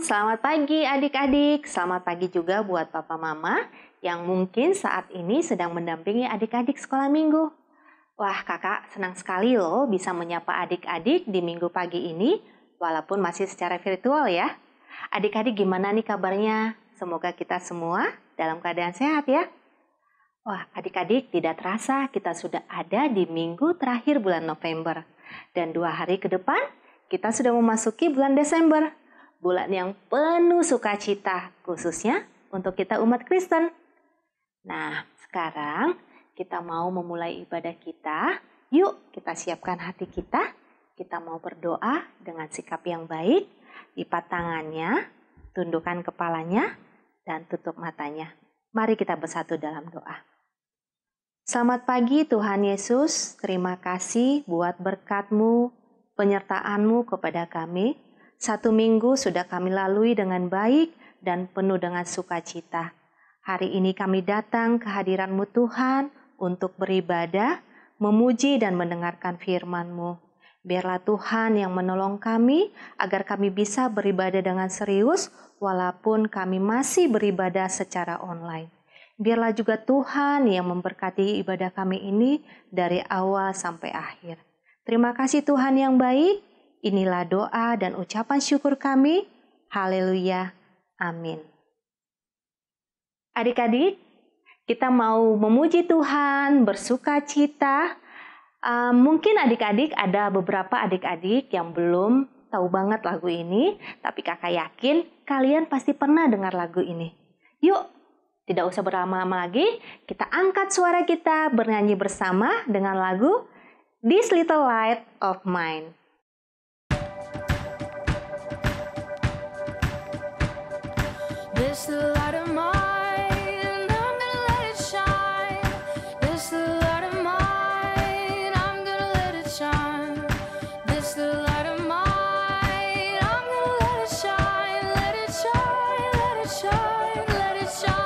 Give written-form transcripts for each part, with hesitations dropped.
Selamat pagi adik-adik. Selamat pagi juga buat papa mama yang mungkin saat ini sedang mendampingi adik-adik sekolah minggu. Wah, kakak senang sekali loh bisa menyapa adik-adik di minggu pagi ini, walaupun masih secara virtual ya. Adik-adik gimana nih kabarnya? Semoga kita semua dalam keadaan sehat ya. Wah, adik-adik tidak terasa kita sudah ada di minggu terakhir bulan November. Dan 2 hari ke depan kita sudah memasuki bulan Desember. Bulan yang penuh sukacita, khususnya untuk kita umat Kristen. Nah, sekarang kita mau memulai ibadah kita. Yuk kita siapkan hati kita. Kita mau berdoa dengan sikap yang baik. Lipat tangannya, tundukkan kepalanya, dan tutup matanya. Mari kita bersatu dalam doa. Selamat pagi Tuhan Yesus, terima kasih buat berkat-Mu, penyertaan-Mu kepada kami. 1 minggu sudah kami lalui dengan baik dan penuh dengan sukacita. Hari ini kami datang ke hadirat-Mu Tuhan untuk beribadah, memuji dan mendengarkan firman-Mu. Biarlah Tuhan yang menolong kami agar kami bisa beribadah dengan serius walaupun kami masih beribadah secara online. Biarlah juga Tuhan yang memberkati ibadah kami ini dari awal sampai akhir. Terima kasih Tuhan yang baik. Inilah doa dan ucapan syukur kami. Haleluya. Amin. Adik-adik, kita mau memuji Tuhan, bersuka cita. Mungkin adik-adik ada beberapa adik-adik yang belum tahu banget lagu ini, tapi kakak yakin kalian pasti pernah dengar lagu ini. Yuk, tidak usah berlama-lama lagi, kita angkat suara kita bernyanyi bersama dengan lagu This Little Light of Mine. This little light of mine, I'm gonna let it shine. This little light of mine, I'm gonna let it shine. This little light of mine, I'm gonna let it shine. Let it shine, let it shine, let it shine.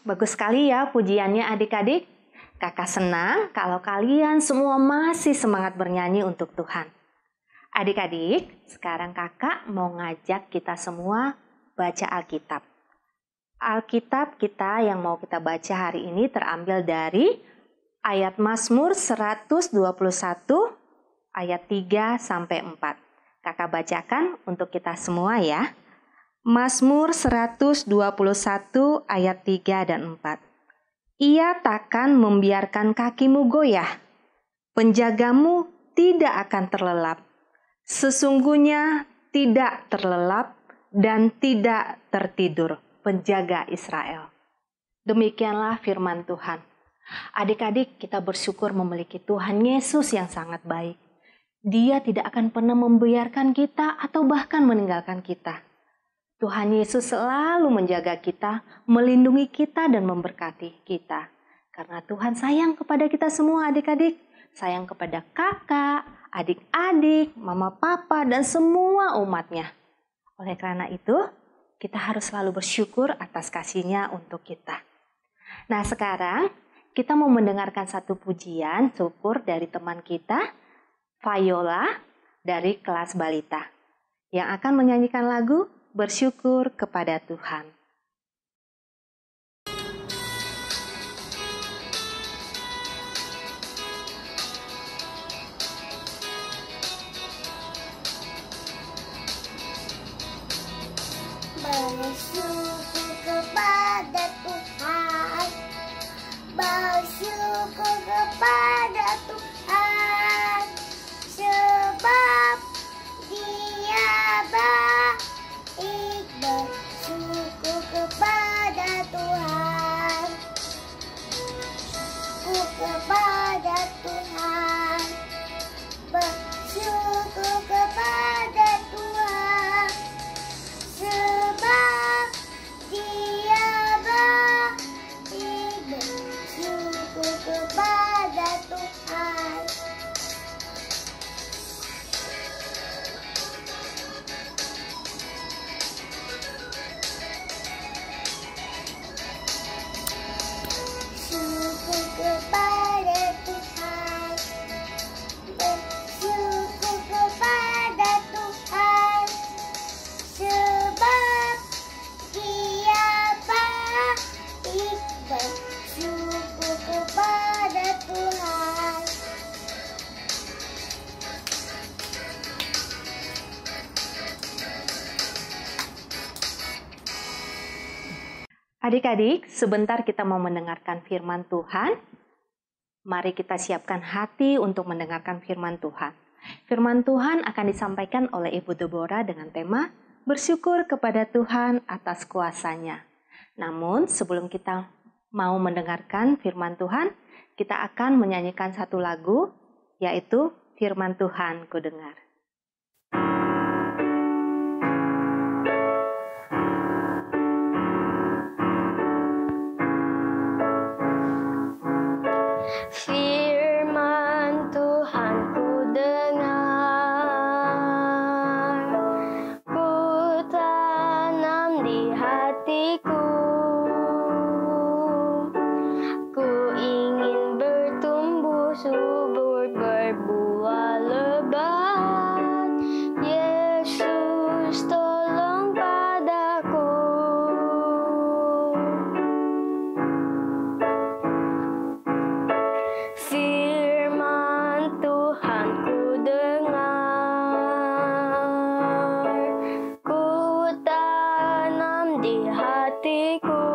bagus sekali ya pujiannya adik-adik. Kakak senang kalau kalian semua masih semangat bernyanyi untuk Tuhan. Adik-adik, sekarang kakak mau ngajak kita semua baca Alkitab. Alkitab kita yang mau kita baca hari ini terambil dari ayat Mazmur 121 ayat 3 sampai 4. Kakak bacakan untuk kita semua ya. Mazmur 121 ayat 3 dan 4. Ia takkan membiarkan kakimu goyah, penjagamu tidak akan terlelap. Sesungguhnya tidak terlelap dan tidak tertidur penjaga Israel. Demikianlah firman Tuhan. Adik-adik, kita bersyukur memiliki Tuhan Yesus yang sangat baik. Dia tidak akan pernah membiarkan kita atau bahkan meninggalkan kita. Tuhan Yesus selalu menjaga kita, melindungi kita dan memberkati kita. Karena Tuhan sayang kepada kita semua adik-adik, sayang kepada kakak, adik-adik, mama papa dan semua umatnya. Oleh karena itu, kita harus selalu bersyukur atas kasih-Nya untuk kita. Nah sekarang kita mau mendengarkan satu pujian syukur dari teman kita, Viola dari kelas balita, yang akan menyanyikan lagu Bersyukur kepada Tuhan. Bersyukur kepada Tuhan, bersyukur kepada Tuhan, sebab Dia baik. Bersyukur kepada Tuhan, bersyukur kepada Tuhan, bersyukur kepada Tuhan, sebab Dia baik. Bersyukur kepada Tuhan. Syukur kepada Tuhan, bersyukur kepada Tuhan, sebab Dia baik. Bersyukur kepada Tuhan. Adik-adik, sebentar kita mau mendengarkan firman Tuhan. Mari kita siapkan hati untuk mendengarkan firman Tuhan. Firman Tuhan akan disampaikan oleh Ibu Deborah dengan tema Bersyukur kepada Tuhan atas kuasa-Nya. Namun sebelum kita mau mendengarkan firman Tuhan, kita akan menyanyikan satu lagu, yaitu Firman Tuhan Ku Dengar. Firman Tuhan ku dengar, ku tanam di hatiku, ku ingin bertumbuh subur berbuah lebat. Yesus tolong padaku. Firman Tuhan ku dengar, ku tanam di hatiku,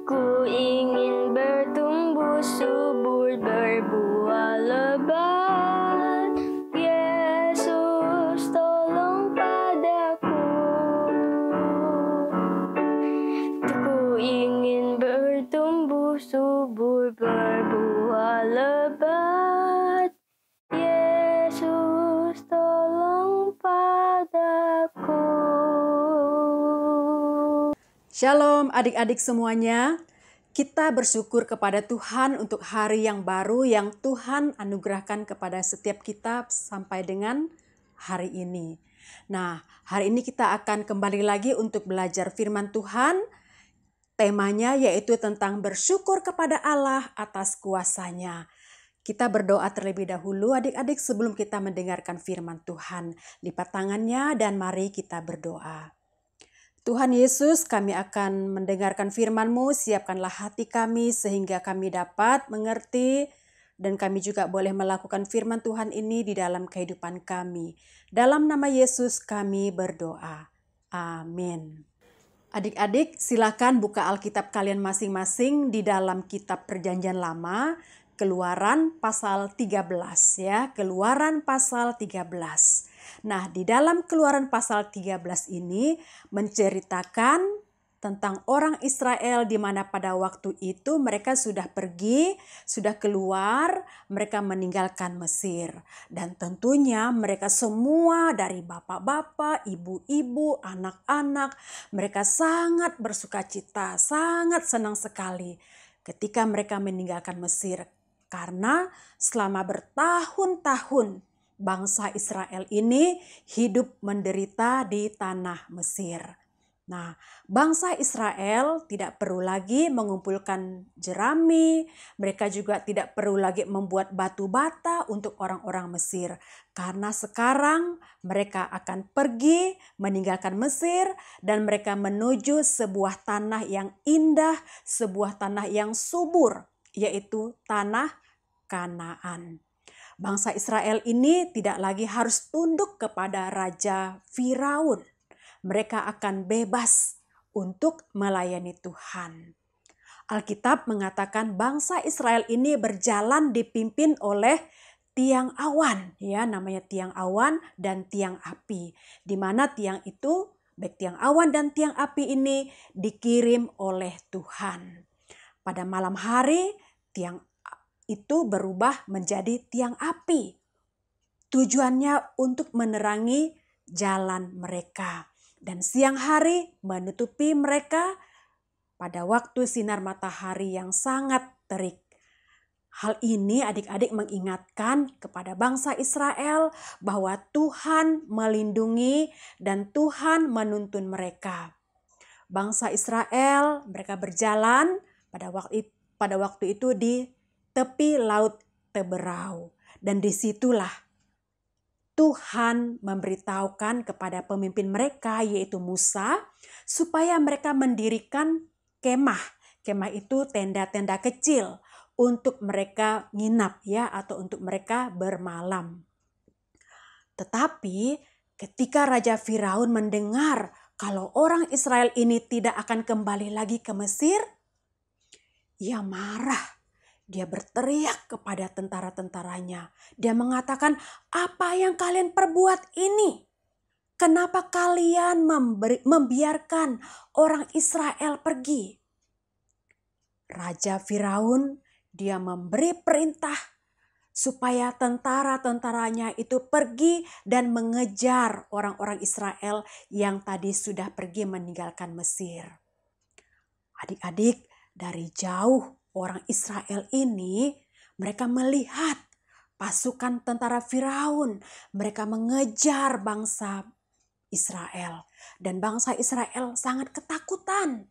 ku ingin bertumbuh subur berbuah lebat. Yesus tolong padaku. Ku ingin bertumbuh subur berbuah lebat. Yesus tolong padaku. Shalom adik-adik semuanya. Kita bersyukur kepada Tuhan untuk hari yang baru yang Tuhan anugerahkan kepada setiap kita sampai dengan hari ini. Nah, hari ini kita akan kembali lagi untuk belajar firman Tuhan. Temanya yaitu tentang bersyukur kepada Allah atas kuasa-Nya. Kita berdoa terlebih dahulu adik-adik sebelum kita mendengarkan firman Tuhan. Lipat tangannya dan mari kita berdoa. Tuhan Yesus, kami akan mendengarkan firman-Mu, siapkanlah hati kami sehingga kami dapat mengerti dan kami juga boleh melakukan firman Tuhan ini di dalam kehidupan kami. Dalam nama Yesus kami berdoa. Amin. Adik-adik, silakan buka Alkitab kalian masing-masing di dalam kitab Perjanjian Lama, Keluaran pasal 13 ya, Keluaran pasal 13. Nah, di dalam Keluaran pasal 13 ini menceritakan tentang orang Israel di mana pada waktu itu mereka sudah pergi, sudah keluar, mereka meninggalkan Mesir. Dan tentunya mereka semua dari bapak-bapak, ibu-ibu, anak-anak, mereka sangat bersukacita, sangat senang sekali ketika mereka meninggalkan Mesir. Karena selama bertahun-tahun bangsa Israel ini hidup menderita di tanah Mesir. Nah, bangsa Israel tidak perlu lagi mengumpulkan jerami, mereka juga tidak perlu lagi membuat batu bata untuk orang-orang Mesir. Karena sekarang mereka akan pergi meninggalkan Mesir dan mereka menuju sebuah tanah yang indah, sebuah tanah yang subur, yaitu tanah Kanaan. Bangsa Israel ini tidak lagi harus tunduk kepada Raja Firaun. Mereka akan bebas untuk melayani Tuhan. Alkitab mengatakan bangsa Israel ini berjalan dipimpin oleh tiang awan, ya, namanya tiang awan dan tiang api. Di mana tiang itu, baik tiang awan dan tiang api ini dikirim oleh Tuhan. Pada malam hari, tiang itu berubah menjadi tiang api. Tujuannya untuk menerangi jalan mereka. Dan siang hari menutupi mereka pada waktu sinar matahari yang sangat terik. Hal ini adik-adik mengingatkan kepada bangsa Israel bahwa Tuhan melindungi dan Tuhan menuntun mereka. Bangsa Israel mereka berjalan pada waktu itu di tepi laut Teberau. Dan disitulah Tuhan memberitahukan kepada pemimpin mereka yaitu Musa supaya mereka mendirikan kemah. Kemah itu tenda-tenda kecil untuk mereka nginap ya atau untuk mereka bermalam. Tetapi ketika Raja Firaun mendengar kalau orang Israel ini tidak akan kembali lagi ke Mesir, ia marah. Dia berteriak kepada tentara-tentaranya. Dia mengatakan, apa yang kalian perbuat ini? Kenapa kalian membiarkan orang Israel pergi? Raja Firaun, dia memberi perintah supaya tentara-tentaranya itu pergi dan mengejar orang-orang Israel yang tadi sudah pergi meninggalkan Mesir. Adik-adik, dari jauh orang Israel ini, mereka melihat pasukan tentara Firaun. Mereka mengejar bangsa Israel. Dan bangsa Israel sangat ketakutan.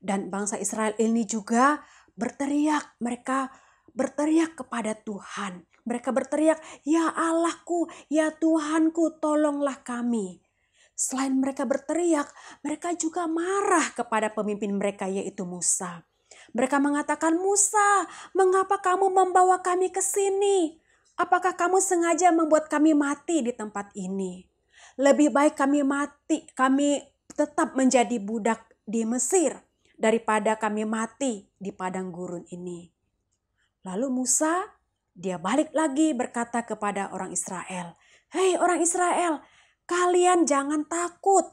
Dan bangsa Israel ini juga berteriak. Mereka berteriak kepada Tuhan. Mereka berteriak, ya Allahku, ya Tuhanku, tolonglah kami. Selain mereka berteriak, mereka juga marah kepada pemimpin mereka yaitu Musa. Mereka mengatakan, Musa, mengapa kamu membawa kami ke sini? Apakah kamu sengaja membuat kami mati di tempat ini? Lebih baik kami mati, kami tetap menjadi budak di Mesir daripada kami mati di padang gurun ini. Lalu Musa, dia balik lagi berkata kepada orang Israel, hei orang Israel, kalian jangan takut,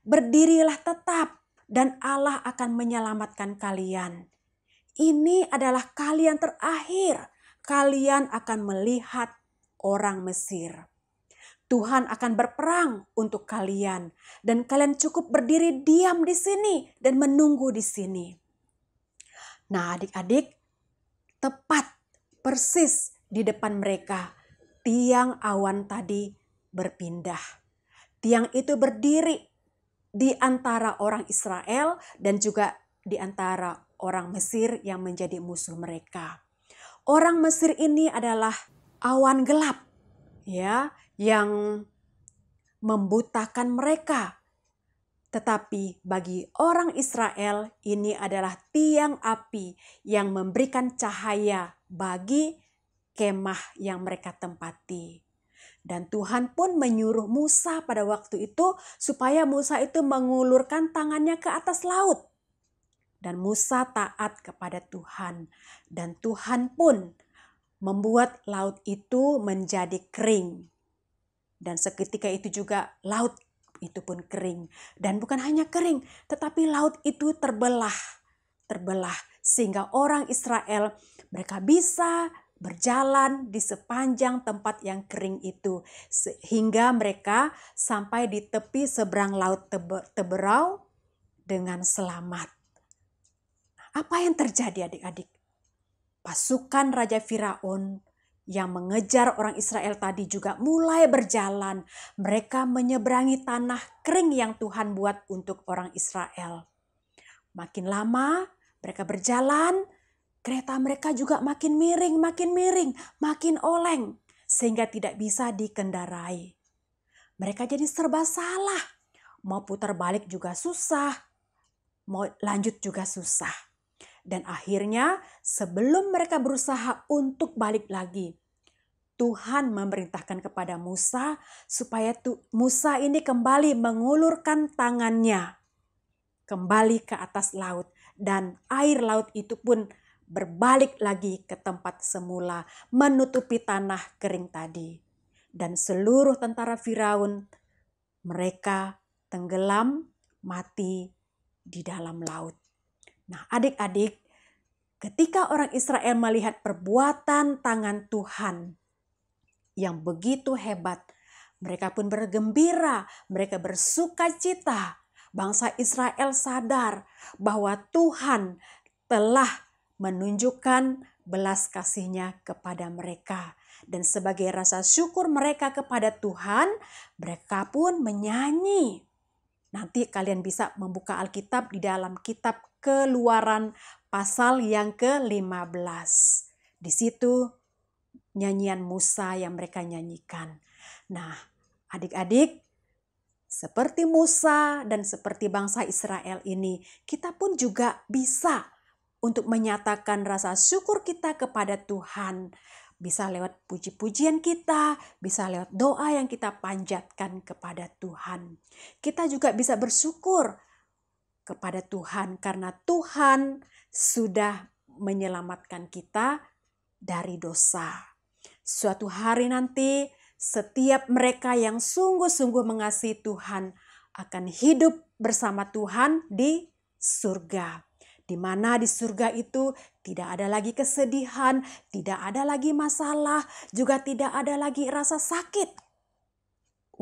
berdirilah tetap dan Allah akan menyelamatkan kalian. Ini adalah kali yang terakhir kalian akan melihat orang Mesir. Tuhan akan berperang untuk kalian dan kalian cukup berdiri diam di sini dan menunggu di sini. Nah, adik-adik, tepat persis di depan mereka tiang awan tadi berpindah. Tiang itu berdiri di antara orang Israel dan juga di antara orang Mesir yang menjadi musuh mereka. Orang Mesir ini adalah awan gelap, ya, yang membutakan mereka. Tetapi bagi orang Israel ini adalah tiang api yang memberikan cahaya bagi kemah yang mereka tempati. Dan Tuhan pun menyuruh Musa pada waktu itu supaya Musa itu mengulurkan tangannya ke atas laut. Dan Musa taat kepada Tuhan. Dan Tuhan pun membuat laut itu menjadi kering. Dan seketika itu juga laut itu pun kering. Dan bukan hanya kering, tetapi laut itu terbelah. Sehingga orang Israel mereka bisa berjalan di sepanjang tempat yang kering itu. Sehingga mereka sampai di tepi seberang laut Teberau dengan selamat. Apa yang terjadi adik-adik? Pasukan Raja Firaun yang mengejar orang Israel tadi juga mulai berjalan. Mereka menyeberangi tanah kering yang Tuhan buat untuk orang Israel. Makin lama mereka berjalan, kereta mereka juga makin miring, makin oleng. Sehingga tidak bisa dikendarai. Mereka jadi serba salah. Mau putar balik juga susah. Mau lanjut juga susah. Dan akhirnya sebelum mereka berusaha untuk balik lagi, Tuhan memerintahkan kepada Musa supaya Musa ini kembali mengulurkan tangannya kembali ke atas laut. Dan air laut itu pun berbalik lagi ke tempat semula, menutupi tanah kering tadi. Dan seluruh tentara Firaun mereka tenggelam mati di dalam laut. Nah, adik-adik, ketika orang Israel melihat perbuatan tangan Tuhan yang begitu hebat, mereka pun bergembira, mereka bersukacita. Bangsa Israel sadar bahwa Tuhan telah menunjukkan belas kasih-Nya kepada mereka. Dan sebagai rasa syukur mereka kepada Tuhan, mereka pun menyanyi. Nanti kalian bisa membuka Alkitab di dalam kitab Keluaran pasal yang ke-15. Di situ nyanyian Musa yang mereka nyanyikan. Nah, adik-adik, seperti Musa dan seperti bangsa Israel ini, kita pun juga bisa untuk menyatakan rasa syukur kita kepada Tuhan. Bisa lewat puji-pujian kita, bisa lewat doa yang kita panjatkan kepada Tuhan. Kita juga bisa bersyukur kepada Tuhan karena Tuhan sudah menyelamatkan kita dari dosa. Suatu hari nanti setiap mereka yang sungguh-sungguh mengasihi Tuhan akan hidup bersama Tuhan di surga. Di mana di surga itu tidak ada lagi kesedihan, tidak ada lagi masalah, juga tidak ada lagi rasa sakit.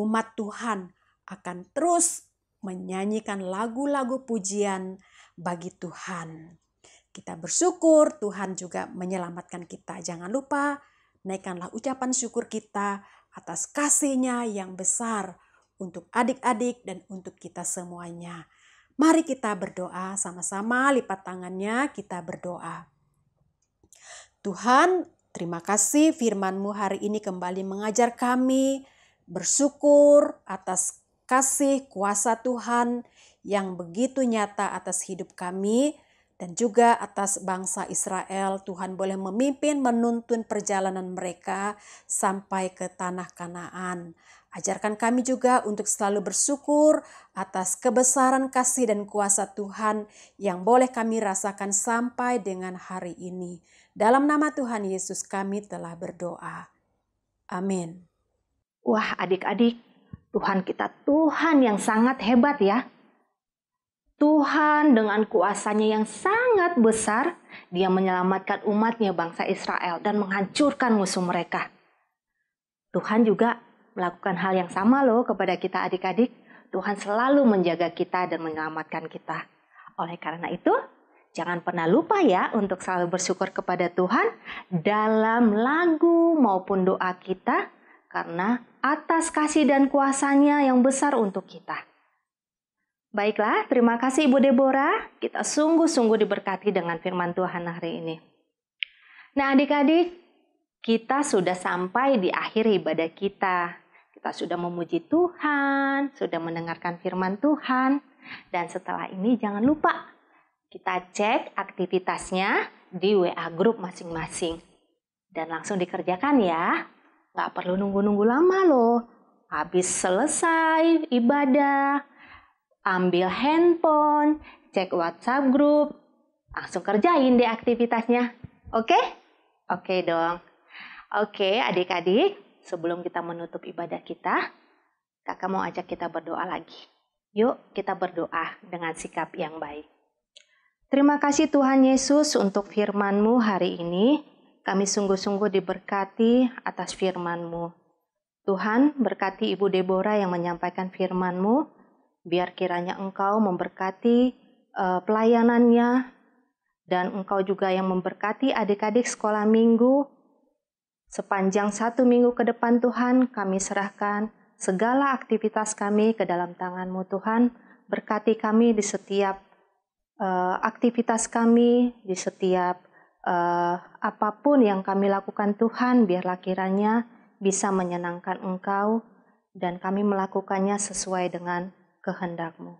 Umat Tuhan akan terus menyanyikan lagu-lagu pujian bagi Tuhan. Kita bersyukur Tuhan juga menyelamatkan kita. Jangan lupa naikkanlah ucapan syukur kita atas kasih-Nya yang besar untuk adik-adik dan untuk kita semuanya. Mari kita berdoa sama-sama, lipat tangannya, kita berdoa. Tuhan, terima kasih firman-Mu hari ini kembali mengajar kami bersyukur atas kasih kuasa Tuhan yang begitu nyata atas hidup kami dan juga atas bangsa Israel. Tuhan boleh memimpin, menuntun perjalanan mereka sampai ke tanah Kanaan. Ajarkan kami juga untuk selalu bersyukur atas kebesaran kasih dan kuasa Tuhan yang boleh kami rasakan sampai dengan hari ini. Dalam nama Tuhan Yesus kami telah berdoa. Amin. Wah, adik-adik, Tuhan kita Tuhan yang sangat hebat ya. Tuhan dengan kuasanya yang sangat besar, Dia menyelamatkan umatnya bangsa Israel dan menghancurkan musuh mereka. Tuhan juga melakukan hal yang sama loh kepada kita adik-adik. Tuhan selalu menjaga kita dan menyelamatkan kita. Oleh karena itu, jangan pernah lupa ya untuk selalu bersyukur kepada Tuhan dalam lagu maupun doa kita, karena atas kasih dan kuasa-Nya yang besar untuk kita. Baiklah, terima kasih Ibu Deborah. Kita sungguh-sungguh diberkati dengan firman Tuhan hari ini. Nah adik-adik, kita sudah sampai di akhir ibadah kita. Kita sudah memuji Tuhan, sudah mendengarkan firman Tuhan. Dan setelah ini jangan lupa, kita cek aktivitasnya di WA grup masing-masing. Dan langsung dikerjakan ya. Nggak perlu nunggu-nunggu lama loh. Habis selesai ibadah, ambil handphone, cek WhatsApp grup, langsung kerjain deh aktivitasnya. Oke? Oke dong. Oke adik-adik, sebelum kita menutup ibadah kita, kakak mau ajak kita berdoa lagi. Yuk kita berdoa dengan sikap yang baik. Terima kasih Tuhan Yesus untuk firman-Mu hari ini. Kami sungguh-sungguh diberkati atas firman-Mu. Tuhan, berkati Ibu Deborah yang menyampaikan firman-Mu. Biar kiranya Engkau memberkati pelayanannya. Dan Engkau juga yang memberkati adik-adik sekolah minggu. Sepanjang 1 minggu ke depan Tuhan, kami serahkan segala aktivitas kami ke dalam tangan-Mu Tuhan. Berkati kami di setiap aktivitas kami, di setiap apapun yang kami lakukan Tuhan, biarlah kiranya bisa menyenangkan Engkau dan kami melakukannya sesuai dengan kehendak-Mu.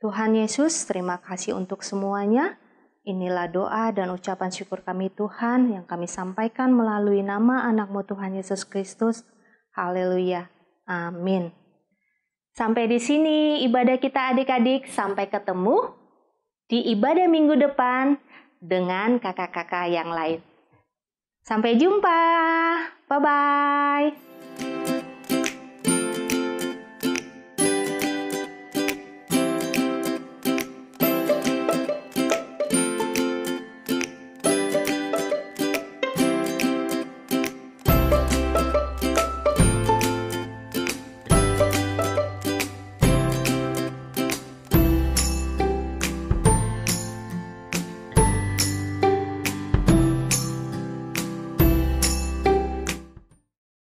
Tuhan Yesus, terima kasih untuk semuanya. Inilah doa dan ucapan syukur kami Tuhan yang kami sampaikan melalui nama anak-Mu Tuhan Yesus Kristus. Haleluya. Amin. Sampai di sini ibadah kita adik-adik. Sampai ketemu di ibadah minggu depan dengan kakak-kakak yang lain. Sampai jumpa. Bye-bye.